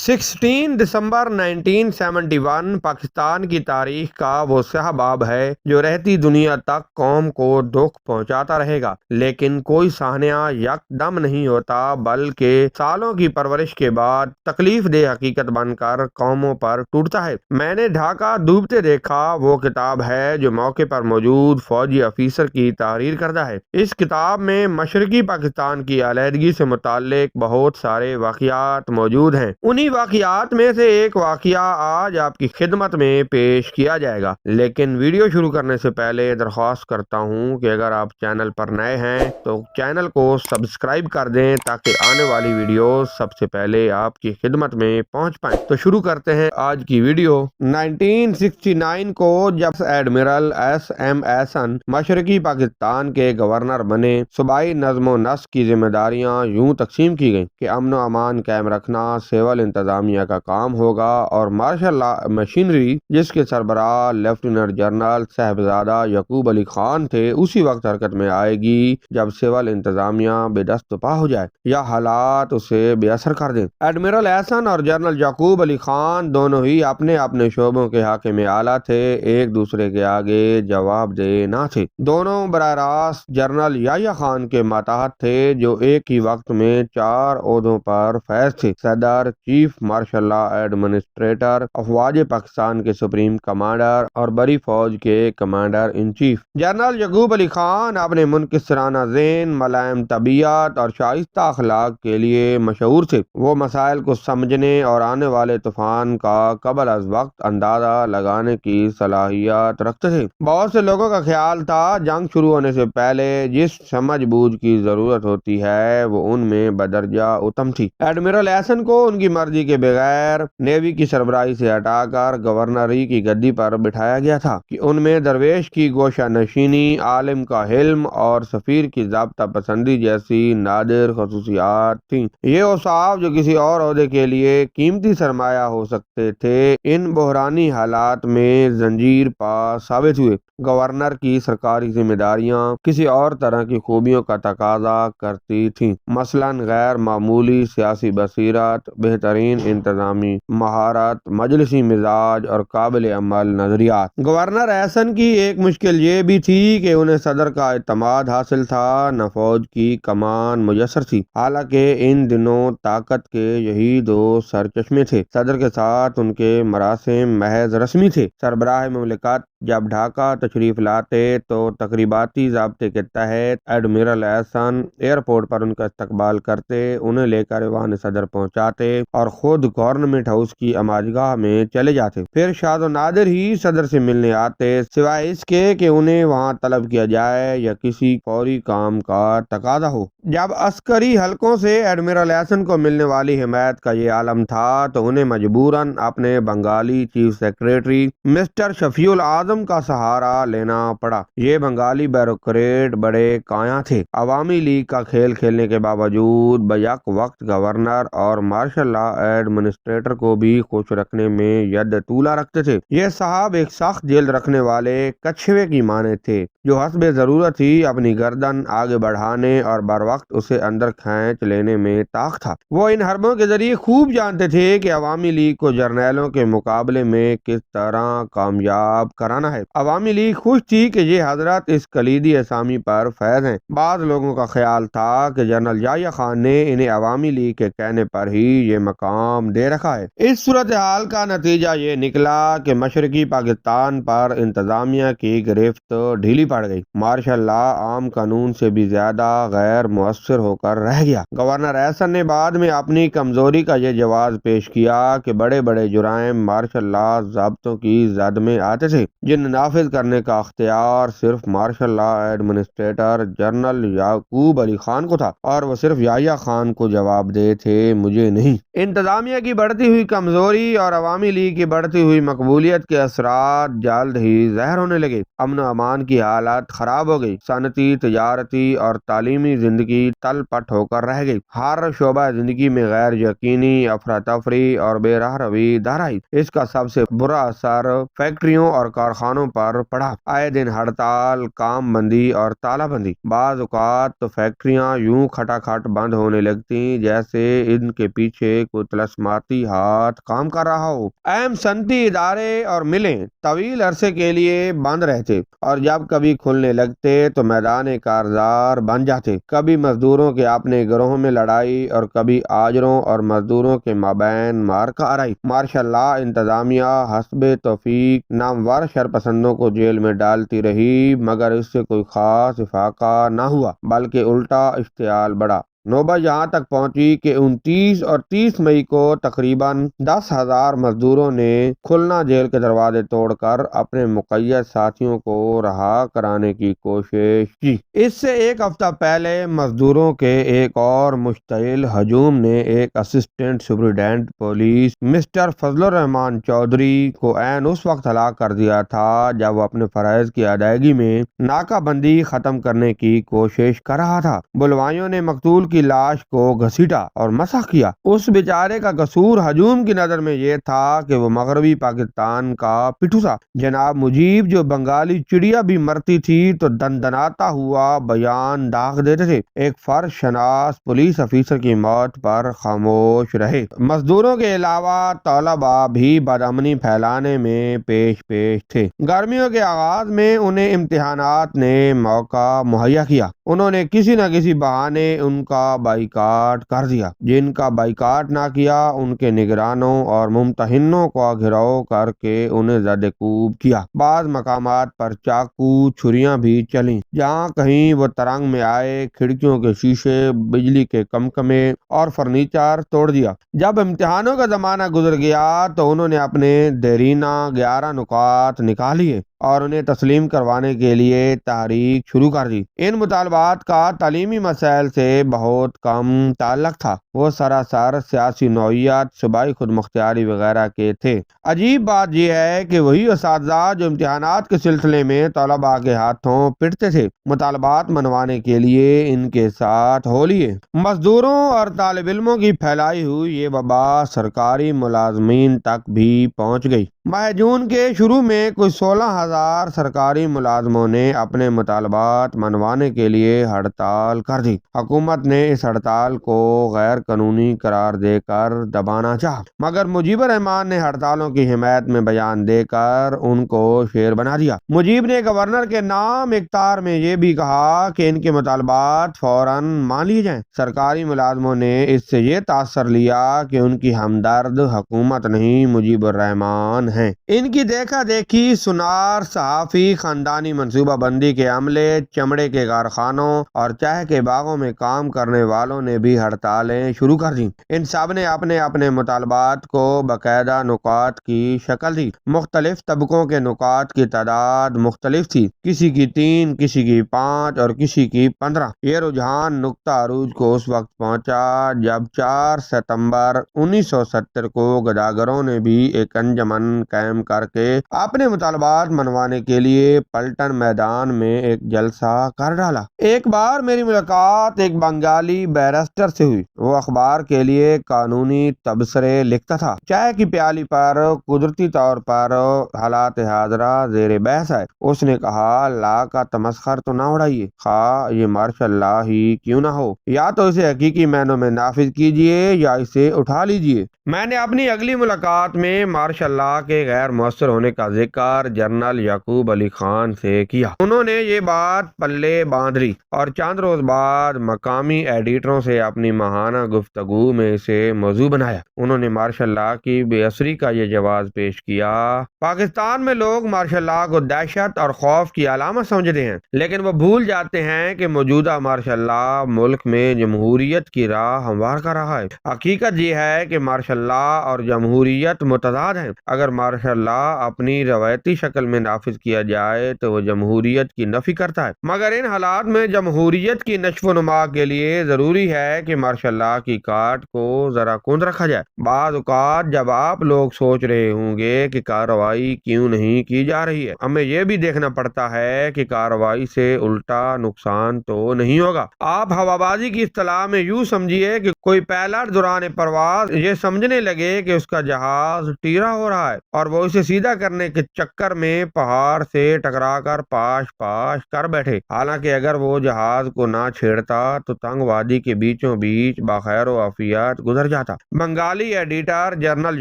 16 دسمبر 1971 پاکستان کی تاریخ کا وہ سیاہ باب ہے جو رہتی دنیا تک قوم کو دکھ پہنچاتا رہے گا، لیکن کوئی سانحہ یکدم نہیں ہوتا بلکہ سالوں کی پرورش کے بعد تکلیف دہ حقیقت بن کر قوموں پر ٹوٹتا ہے۔ میں نے ڈھاکہ ڈوبتے دیکھا وہ کتاب ہے جو موقع پر موجود فوجی افیسر کی تحریر کردہ ہے۔ اس کتاب میں مشرقی پاکستان کی علیحدگی سے متعلق بہت سارے واقعات موجود ہیں۔ انہی واقعات میں سے ایک واقعہ آج آپ کی خدمت میں پیش کیا جائے گا، لیکن ویڈیو شروع کرنے سے پہلے درخواست کرتا ہوں کہ اگر آپ چینل پر نئے ہیں تو چینل کو سبسکرائب کر دیں تاکہ آنے والی ویڈیوز سب سے پہلے آپ کی خدمت میں پہنچ پائیں۔ تو شروع کرتے ہیں آج کی ویڈیو۔ 1969 کو جب ایڈمرل ایس ایم ایسن مشرقی پاکستان کے گورنر بنے، صوبائی نظم و نسق کی ذمہ داریاں یوں تقسیم کی گئیں کہ امن و امان قائم رکھنا سول انتظامیہ کا کام ہوگا اور مارشل لا مشینری جس کے سربراہ لیفٹیننٹ جنرل صاحبزادہ یعقوب علی خان تھے اسی وقت حرکت میں آئے گی جب سول انتظامیہ بے دست پا ہو جائے یا حالات اسے بے اثر کر دیں۔ ایڈمرل احسن اور جنرل یعقوب علی خان دونوں ہی اپنے اپنے شعبوں کے حاکم اعلیٰ تھے، ایک دوسرے کے آگے جواب دہ نہ تھے۔ دونوں براہ راست جنرل یحییٰ خان کے ماتحت تھے جو ایک ہی وقت میں 4 عہدوں پر فیض تھے: صدر، چیف مارشل لا ایڈمنسٹریٹر، افواج پاکستان کے سپریم کمانڈر اور بڑی فوج کے کمانڈر ان چیف۔ جنرل یعقوب علی خان اپنے منکسرانہ ذہن، ملائم طبیعت اور شائستہ اخلاق کے لیے مشہور تھے۔ وہ مسائل کو سمجھنے اور آنے والے طوفان کا قبل از وقت اندازہ لگانے کی صلاحیت رکھتے تھے۔ بہت سے لوگوں کا خیال تھا جنگ شروع ہونے سے پہلے جس سمجھ بوجھ کی ضرورت ہوتی ہے وہ ان میں بدرجہ اتم تھی۔ ایڈمرل احسن کو ان کی مرضی کے بغیر نیوی کی سربراہی سے ہٹا کر گورنری کی گدی پر بٹھایا گیا تھا کہ ان میں درویش کی گوشہ نشینی، عالم کا حلم اور سفیر کی ضابطہ پسندی جیسی نادر خصوصیات تھیں۔ یہ اوصاف جو کسی اور عہدے کے لیے قیمتی سرمایہ ہو سکتے تھے ان بحرانی حالات میں زنجیر پا ثابت ہوئے۔ گورنر کی سرکاری ذمہ داریاں کسی اور طرح کی خوبیوں کا تقاضا کرتی تھیں، مثلاً غیر معمولی سیاسی بصیرت، بہترین انتظامی مہارت، مجلسی مزاج اور قابل عمل نظریات۔ گورنر احسن کی ایک مشکل یہ بھی تھی کہ انہیں صدر کا اعتماد حاصل تھا، نہ فوج کی کمان میسر تھی، حالانکہ ان دنوں طاقت کے یہی 2 سرچشمے تھے۔ صدر کے ساتھ ان کے مراسم محض رسمی تھے۔ سربراہ مملکت جب ڈھاکہ تشریف لاتے تو تقریباتی ضابطے کے تحت ایڈمرل احسن ایئرپورٹ پر ان کا استقبال کرتے، انہیں لے کر ایوان صدر پہنچاتے اور خود گورنمنٹ ہاؤس کی اماجگاہ میں چلے جاتے۔ پھر شاد و نادر ہی صدر سے ملنے آتے، سوائے اس کے کہ انہیں وہاں طلب کیا جائے یا کسی فوری کام کا تقاضا ہو۔ جب عسکری حلقوں سے ایڈمرل احسن کو ملنے والی حمایت کا یہ عالم تھا تو انہیں مجبوراً اپنے بنگالی چیف سیکریٹری مسٹر شفیع الاعظم کا سہارا لینا پڑا۔ یہ بنگالی بیوروکریٹ بڑے کایاں تھے، عوامی لیگ کا کھیل کھیلنے کے باوجود بیک وقت گورنر اور مارشل لا ایڈمنسٹریٹر کو بھی خوش رکھنے میں ید طولہ رکھتے تھے۔ یہ صاحب ایک سخت جلد رکھنے والے کچھوے کی مانند تھے جو حسب ضرورت ہی اپنی گردن آگے بڑھانے اور بر وقت اسے اندر کھینچ لینے میں طاق تھا۔ وہ ان حربوں کے ذریعے خوب جانتے تھے کہ عوامی لیگ کو جرنیلوں کے مقابلے میں کس طرح کامیاب کرانا ہے۔ عوامی لیگ خوش تھی کہ یہ حضرت اس کلیدی اسامی پر فیض ہیں۔ بعض لوگوں کا خیال تھا کہ جنرل یحییٰ خان نے انہیں عوامی لیگ کے کہنے پر ہی یہ مقام دے رکھا ہے۔ اس صورتحال کا نتیجہ یہ نکلا کہ مشرقی پاکستان پر انتظامیہ کی گرفت ڈھیلی پڑ گئی۔ مارشل لا عام قانون سے بھی زیادہ غیر مؤثر ہو کر رہ گیا۔ گورنر احسن نے بعد میں اپنی کمزوری کا یہ جواز پیش کیا کہ بڑے بڑے جرائم مارشل لا ضابطوں کی زد میں آتے تھے جن نافذ کرنے کا اختیار صرف مارشل لا ایڈمنسٹریٹر جنرل یعقوب علی خان کو تھا اور وہ صرف یحییٰ خان کو جواب دہ تھے، مجھے نہیں۔ انتظامیہ کی بڑھتی ہوئی کمزوری اور عوامی لیگ کی بڑھتی ہوئی مقبولیت کے اثرات جلد ہی ظاہر ہونے لگے۔ امن و امان کی حالت حالت خراب ہو گئی۔ صنعتی، تجارتی اور تعلیمی زندگی تل پٹ ہو کر رہ گئی۔ ہر شعبہ زندگی میں غیر یقینی افراتفری اور بے راہ روی در آئی۔ اس کا سب سے برا اثر فیکٹریوں اور کارخانوں پر پڑا۔ آئے دن ہڑتال، کام بندی اور تالہ بندی۔ بعض اوقات تو فیکٹریاں یوں کھٹاکھٹ بند ہونے لگتی جیسے ان کے پیچھے کوئی طلسماتی ہاتھ کام کر رہا ہو۔ اہم صنعتی ادارے اور ملیں طویل عرصے کے لیے بند رہتے اور جب کبھی کھلنے لگتے تو میدان کارزار بن جاتے۔ کبھی مزدوروں کے اپنے گروہوں میں لڑائی اور کبھی آجروں اور مزدوروں کے مابین معرکہ آرائی۔ ماشاء اللہ انتظامیہ حسب توفیق نامور شرپسندوں کو جیل میں ڈالتی رہی، مگر اس سے کوئی خاص افاقہ نہ ہوا بلکہ الٹا اشتعال بڑھا۔ نوبت یہاں تک پہنچی کہ 29 اور 30 مئی کو تقریباً 10,000 مزدوروں نے کھلنا جیل کے دروازے توڑ کر اپنے مقید ساتھیوں کو رہا کرانے کی کوشش کی۔ اس سے ایک ہفتہ پہلے مزدوروں کے ایک اور مشتعل ہجوم نے ایک اسسٹنٹ سپرنٹینڈنٹ پولیس مسٹر فضل الرحمان چودھری کو عین اس وقت ہلاک کر دیا تھا جب وہ اپنے فرائض کی ادائیگی میں ناکہ بندی ختم کرنے کی کوشش کر رہا تھا۔ بلوائیوں نے مقتول کی لاش کو گھسیٹا اور مسح کیا۔ اس بیچارے کا قصور ہجوم کی نظر میں یہ تھا کہ وہ مغربی پاکستان کا پٹھو تھا۔ جناب مجیب جو بنگالی چڑیا بھی مرتی تھی تو دندناتا ہوا بیان داغ دیتے تھے۔ ایک فرض شناس پولیس افیسر کی موت پر خاموش رہے۔ مزدوروں کے علاوہ طلباء بھی بدامنی پھیلانے میں پیش تھے۔ گرمیوں کے آغاز میں انہیں امتحانات نے موقع مہیا کیا۔ انہوں نے کسی نہ کسی بہانے ان کا بائیکاٹ کر دیا۔ جن کا بائیکاٹ نہ کیا ان کے نگرانوں اور ممتحنوں کو گھراؤ کر کے انہیں زد کوب کیا۔ بعض مقامات پر چاقو چھریاں بھی چلیں۔ جہاں کہیں وہ ترنگ میں آئے کھڑکیوں کے شیشے، بجلی کے کمکمے اور فرنیچر توڑ دیا۔ جب امتحانوں کا زمانہ گزر گیا تو انہوں نے اپنے دیرینہ 11 نکات نکالیے اور انہیں تسلیم کروانے کے لیے تحریک شروع کر دی۔ ان مطالبات کا تعلیمی مسائل سے بہت کم تعلق تھا۔ وہ سراسر سیاسی نوعیت، صوبائی خود مختاری وغیرہ کے تھے۔ عجیب بات یہ ہے کہ وہی اساتذہ جو امتحانات کے سلسلے میں طلباء کے ہاتھوں پٹتے تھے، مطالبات منوانے کے لیے ان کے ساتھ ہو لیے۔ مزدوروں اور طالب علموں کی پھیلائی ہوئی یہ وبا سرکاری ملازمین تک بھی پہنچ گئی۔ ماہ جون کے شروع میں کوئی 16,000 سرکاری ملازموں نے اپنے مطالبات منوانے کے لیے ہڑتال کر دی۔ حکومت نے اس ہڑتال کو غیر قانونی قرار دے کر دبانا چاہا، مگر مجیب الرحمان نے ہڑتالوں کی حمایت میں بیان دے کر ان کو شیر بنا دیا۔ مجیب نے گورنر کے نام اخطار میں یہ بھی کہا کہ ان کے مطالبات فوراً مان لیے جائیں۔ سرکاری ملازموں نے اس سے یہ تاثر لیا کہ ان کی ہمدرد حکومت نہیں مجیب الرحمان ہیں۔ ان کی دیکھا دیکھی سنار صحافی خاندانی منصوبہ بندی کے عملے، چمڑے کے کارخانوں اور چائے کے باغوں میں کام کرنے والوں نے بھی ہڑتالیں شروع کر دیں۔ ان سب نے اپنے اپنے مطالبات کو باقاعدہ نکات کی شکل دی۔ مختلف طبقوں کے نکات کی تعداد مختلف تھی، کسی کی 3، کسی کی 5 اور کسی کی 15۔ یہ رجحان نقطہ عروج کو اس وقت پہنچا جب 4 ستمبر 1970 کو گداگروں نے بھی ایک انجمن قائم کر کے اپنے مطالبات منوانے کے لیے پلٹن میدان میں ایک جلسہ کر ڈالا۔ ایک بار میری ملاقات ایک بنگالی بیرسٹر سے ہوئی۔ وہ اخبار کے لیے قانونی تبصرے لکھتا تھا۔ چائے کی پیالی پر قدرتی طور پر حالات حاضرہ زیر بحث آئے۔ اس نے کہا، لا کا تمسخر تو نہ اڑائیے، خواہ یہ مارشل لا ہی کیوں نہ ہو، یا تو اسے حقیقی معنوں میں نافذ کیجیے یا اسے اٹھا لیجیے۔ میں نے اپنی اگلی ملاقات میں مارشل لا کے غیر مؤثر ہونے کا ذکر جنرل یعقوب علی خان سے کیا۔ انہوں نے یہ بات پلے باندھ لی اور چند روز بعد مقامی ایڈیٹروں سے اپنی ماہانہ گفتگو میں اسے موضوع بنایا۔ انہوں نے مارشل لا کی بے اثری کا یہ جواز پیش کیا۔ پاکستان میں لوگ مارشل لا کو دہشت اور خوف کی علامت سمجھتے ہیں، لیکن وہ بھول جاتے ہیں کہ موجودہ مارشل لا ملک میں جمہوریت کی راہ ہموار کر رہا ہے۔ حقیقت یہ ہے کہ مارشل لا اور جمہوریت متضاد ہیں۔ اگر مارشل لا اپنی روایتی شکل میں نافذ کیا جائے تو وہ جمہوریت کی نفی کرتا ہے، مگر ان حالات میں جمہوریت کی نشو و نما کے لیے ضروری ہے کہ مارشل لا کی کاٹ کو ذرا کند رکھا جائے۔ بعض اوقات جب آپ لوگ سوچ رہے ہوں گے کہ کارروائی کیوں نہیں کی جا رہی ہے، ہمیں یہ بھی دیکھنا پڑتا ہے کہ کارروائی سے الٹا نقصان تو نہیں ہوگا۔ آپ ہوابازی کی اصطلاح میں یوں سمجھیے کہ کوئی پائلٹ دوران پرواز یہ سمجھنے لگے کہ اس کا جہاز ٹیڑھا ہو رہا ہے اور وہ اسے سیدھا کرنے کے چکر میں پہاڑ سے ٹکرا کر پاش پاش کر بیٹھے، حالانکہ اگر وہ جہاز کو نہ چھیڑتا تو تنگ وادی کے بیچوں بیچ بخیر و عافیت گزر جاتا۔ بنگالی ایڈیٹر جنرل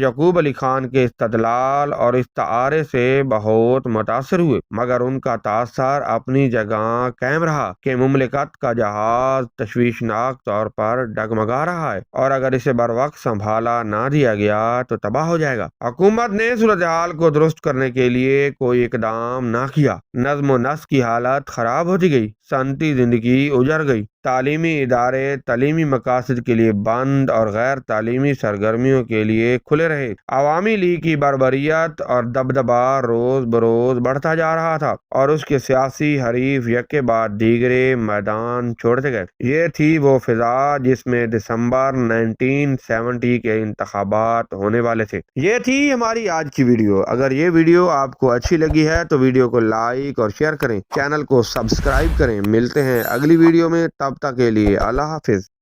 یعقوب علی خان کے استدلال اور استعارے سے بہت متاثر ہوئے، مگر ان کا تاثر اپنی جگہ قائم رہا کہ مملکت کا جہاز تشویشناک طور پر ڈگمگا رہا ہے اور اگر اسے بر وقت سنبھالا نہ دیا گیا تو تباہ ہو جائے گا۔ حکومت نے صورتحال کو درست کرنے کے لیے کوئی اقدام نہ کیا، نظم و نسق کی حالت خراب ہوتی گئی، صنعتی زندگی اجڑ گئی، تعلیمی ادارے تعلیمی مقاصد کے لیے بند اور غیر تعلیمی سرگرمیوں کے لیے کھلے رہے۔ عوامی لیگ کی بربریت اور دبدبہ روز بروز بڑھتا جا رہا تھا اور اس کے سیاسی حریف یکے بعد دیگرے میدان چھوڑتے گئے۔ یہ تھی وہ فضا جس میں دسمبر 1970 کے انتخابات ہونے والے تھے۔ یہ تھی ہماری آج کی ویڈیو۔ اگر یہ ویڈیو آپ کو اچھی لگی ہے تو ویڈیو کو لائک اور شیئر کریں، چینل کو سبسکرائب کریں۔ ملتے ہیں اگلی ویڈیو میں، تب تک کے لیے اللہ حافظ۔